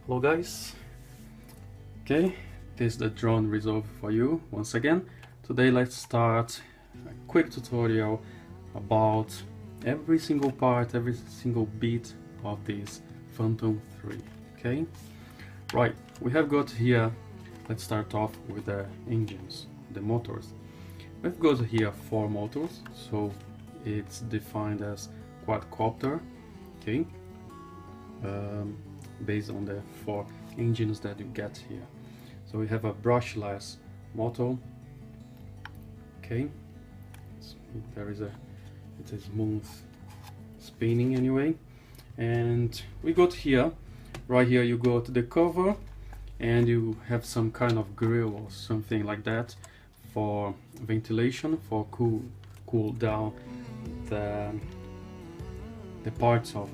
Hello guys, okay, this is the drone resolve for you once again. Today let's start a quick tutorial about every single part, every single bit of this Phantom 3, okay? Right, we have got here, let's start off with the engines, the motors. We've got here 4 motors, so it's defined as quadcopter, okay? Based on the 4 engines that you get here. So we have a brushless motor, okay, it's a smooth spinning anyway, and we got here, right here you got the cover, and you have some kind of grill or something like that for ventilation, for cool down the parts of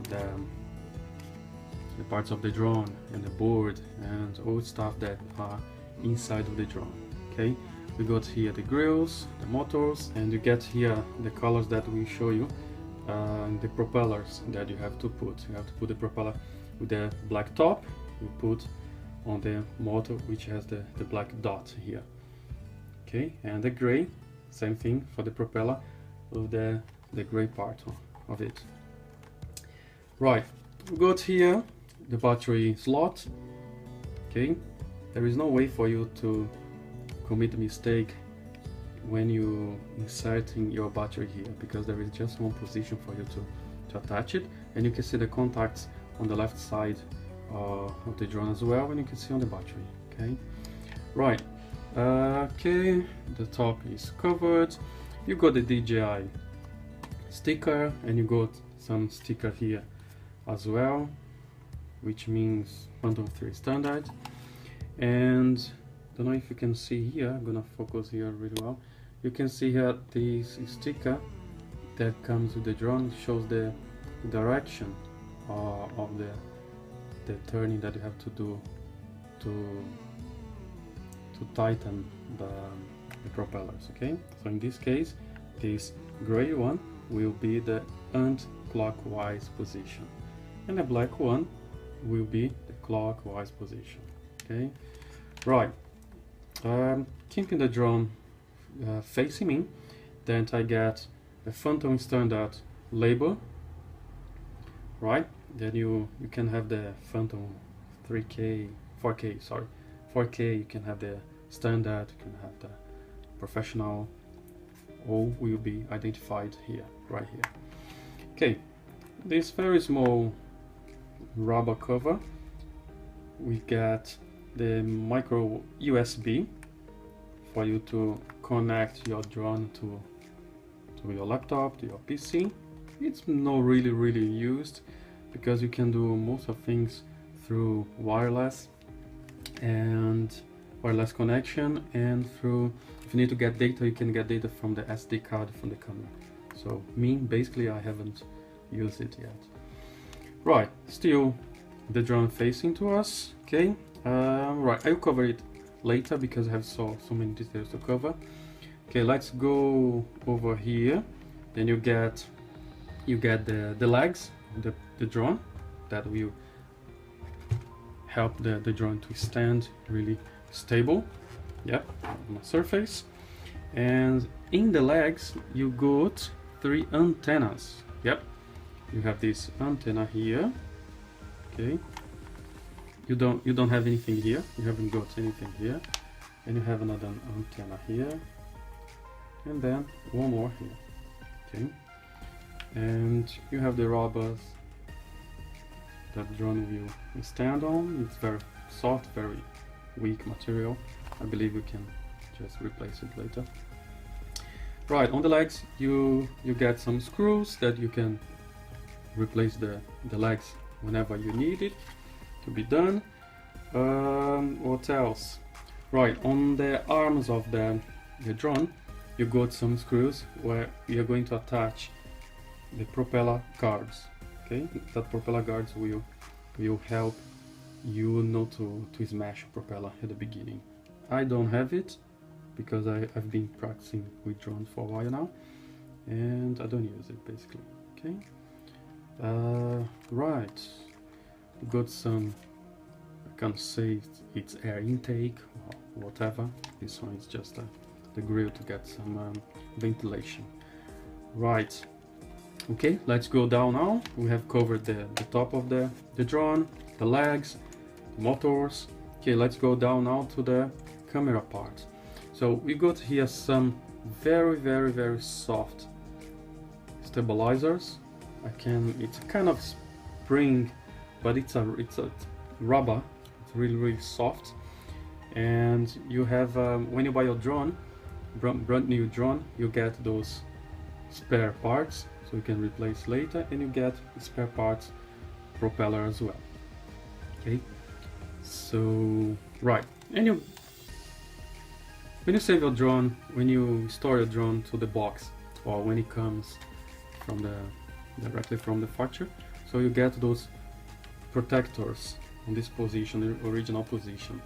the drone and the board and all stuff that are inside of the drone. Okay, we got here the grills, the motors, and you get here the colors that we show you, the propellers that you have to put. You have to put the propeller with the black top, you put on the motor which has the black dot here. Okay, and the gray, same thing for the propeller with the gray part of it. Right, we got here the battery slot. Okay, there is no way for you to commit a mistake when you inserting your battery here, because there is just one position for you to attach it, and you can see the contacts on the left side of the drone as well, and you can see on the battery. Okay, right, okay, the top is covered. You got the DJI sticker, and you got some sticker here as well, which means Phantom 3 standard. And don't know if you can see here, I'm gonna focus here really well. You can see here this sticker that comes with the drone, shows the direction of the turning that you have to do to tighten the propellers. Okay, so in this case this gray one will be the anti-clockwise position, and the black one will be the clockwise position. Okay, right, keeping the drone facing me, then I get the Phantom standard label, right? Then you can have the Phantom 3K, 4K, sorry, 4K, you can have the standard, you can have the professional, all will be identified here, right here. Okay, this very small rubber cover, we get the micro USB for you to connect your drone to your laptop, to your PC. It's not really used because you can do most of things through wireless and wireless connection, and through, if you need to get data, you can get data from the SD card from the camera. So basically I haven't used it yet. Right, still the drone facing to us. Okay, right, I'll cover it later because I have so many details to cover. Okay, let's go over here. Then you get the legs, the drone, that will help the drone to stand really stable, yep, on the surface. And in the legs you got 3 antennas. Yep, you have this antenna here. Okay, you don't have anything here, you haven't got anything here, and you have another antenna here, and then one more here. Okay, and you have the rubbers that the drone will stand on. It's very soft, very weak material. I believe you can just replace it later. Right, on the legs you get some screws that you can replace the legs whenever you need it to be done. What else? Right, on the arms of the drone you got some screws where you're going to attach the propeller guards. Okay, that propeller guards will help you not to smash a propeller at the beginning. I don't have it because I've been practicing with drones for a while now, and I don't use it basically. Okay, right, got some can say it's air intake or whatever. This one is just the grill to get some ventilation. Right, okay, let's go down now. We have covered the top of the drone, the legs, the motors. Okay, let's go down now to the camera part. So we got here some very soft stabilizers. It's a kind of spring, but it's a rubber. It's really soft. And you have when you buy your drone, brand new drone, you get those spare parts, so you can replace later, and you get spare parts propeller as well. Okay, so right, and when you save your drone, when you store your drone to the box, or when it comes from directly from the factory, so you get those protectors on this position, the original position,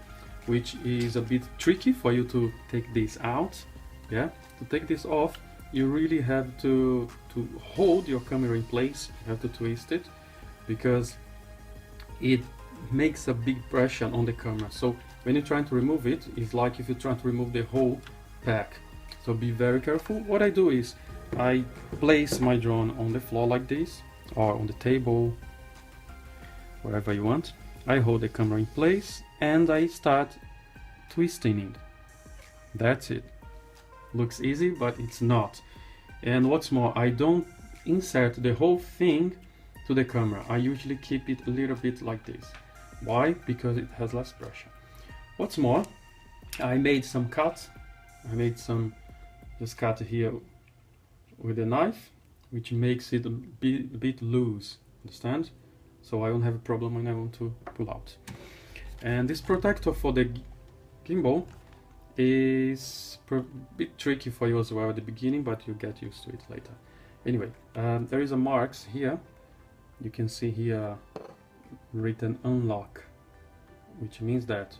which is a bit tricky for you to take this out. Yeah, to take this off, you really have to hold your camera in place. You have to twist it, because it makes a big pressure on the camera. So when you're trying to remove it, it's like if you're trying to remove the whole pack. So be very careful. What I do is I place my drone on the floor like this, or on the table, wherever you want. I hold the camera in place and I start twisting it. That's it. Looks easy, but it's not. And what's more, I don't insert the whole thing to the camera. I usually keep it a little bit like this. Why? Because it has less pressure. What's more, I made some cuts. I made some just cut here with a knife, which makes it a bit loose. Understand? So I don't have a problem when I want to pull out. And this protector for the gimbal is a bit tricky for you as well at the beginning, but you get used to it later. Anyway, there is a marks here. You can see here written unlock, which means that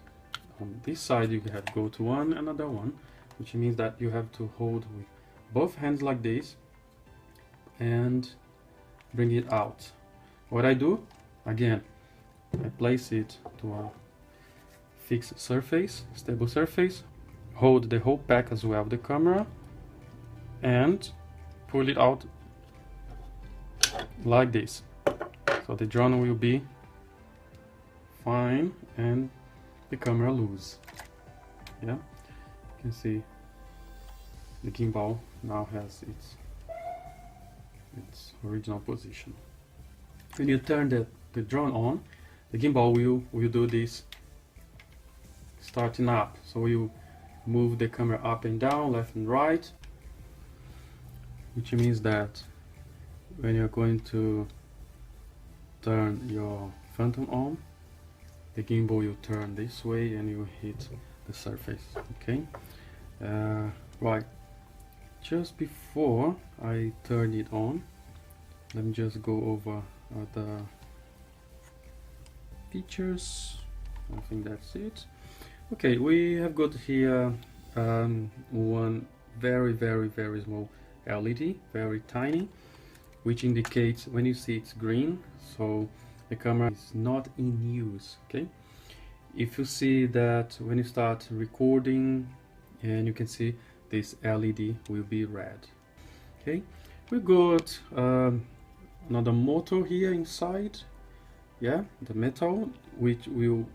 on this side you have go to one, another one, which means that you have to hold with both hands like this and bring it out. What I do, again, I place it to a fixed surface, stable surface, hold the whole pack as well, the camera, and pull it out like this. So the drone will be fine and the camera loose. Yeah, you can see the gimbal now has its original position. When you turn the drone on, the gimbal will do this starting up. So you move the camera up and down, left and right, which means that when you're going to turn your phantom on, the gimbal will turn this way and you hit the surface. Okay, right, just before I turn it on, let me just go over the features. I think that's it. Okay, we have got here one very small LED, very tiny, which indicates when you see it's green, so the camera is not in use. Okay, if you see that when you start recording, and you can see this LED will be red. Okay, we got another motor here inside, yeah, the metal, which will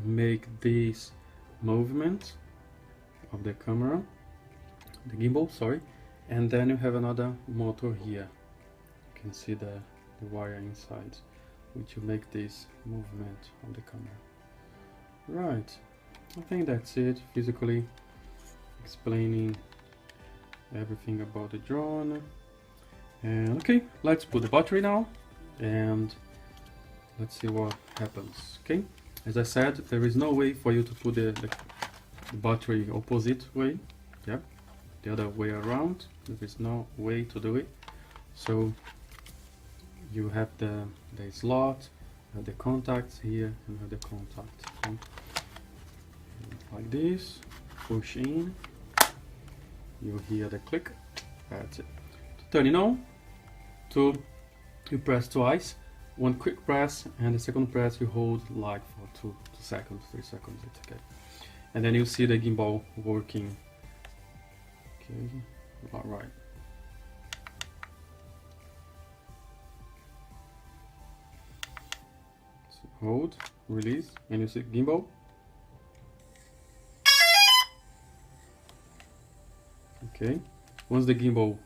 make this movement of the camera, the gimbal, sorry. And then you have another motor here. You can see the wire inside, which will make this movement of the camera. Right, I think that's it, physically explaining everything about the drone. And okay, let's put the battery now and let's see what happens. Okay, as I said, there is no way for you to put the battery opposite way, yeah, the other way around. There is no way to do it. So you have the slot, the contacts here, and have the contact. Okay? Like this, push in, you hear the click. That's it. To turn it on, you press twice one quick press, and the second press you hold like for 2 seconds, 3 seconds, it's okay. And then you see the gimbal working. Okay, all right. So hold, release, and you see gimbal. Okay, once the gimbal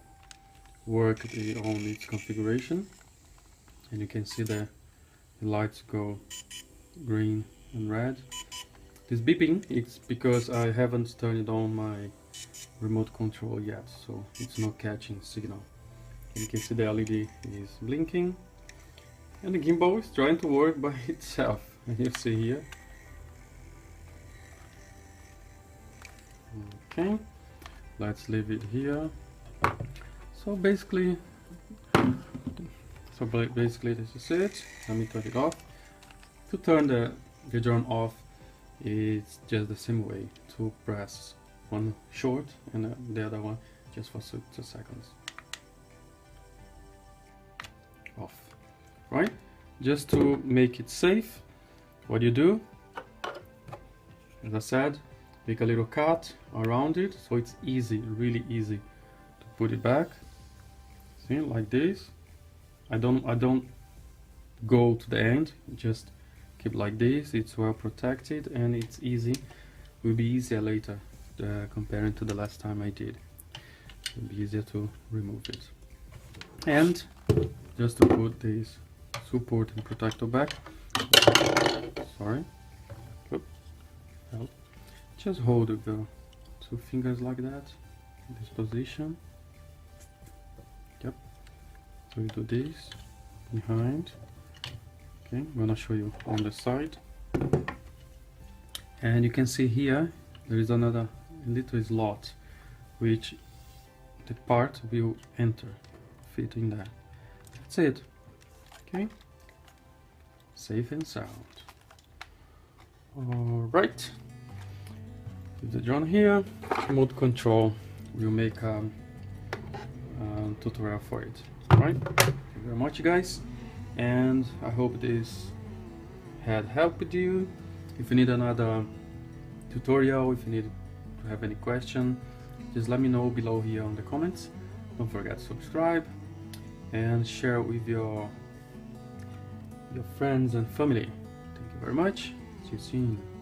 worked on its configuration, and you can see the lights go green and red. This beeping, it's because I haven't turned on my remote control yet, so it's not catching signal. And you can see the LED is blinking, and the gimbal is trying to work by itself, and you see here. Okay, let's leave it here. So basically this is it. Let me turn it off. To turn the drone off, it's just the same way, to press one short and the other one just for 2 seconds. Off. Right? Just to make it safe, what you do, as I said, make a little cut around it so it's easy, really easy to put it back. See, like this. I don't go to the end, just keep like this. It's well protected and it's easy. Will be easier later comparing to the last time I did. It will be easier to remove it. And just to put this support and protector back, sorry, just hold the 2 fingers like that in this position. Yep. So you do this behind. Okay, I'm gonna show you on the side, and you can see here there is another little slot which the part will enter, fit in there. That's it. Okay, safe and sound. All right, with the drone here, remote control, we'll make a tutorial for it. All right, thank you very much, guys, and I hope this had helped you. If you need another tutorial, if you need to have any question, just let me know below here on the comments. Don't forget to subscribe and share with your friends and family. Thank you very much. See you soon.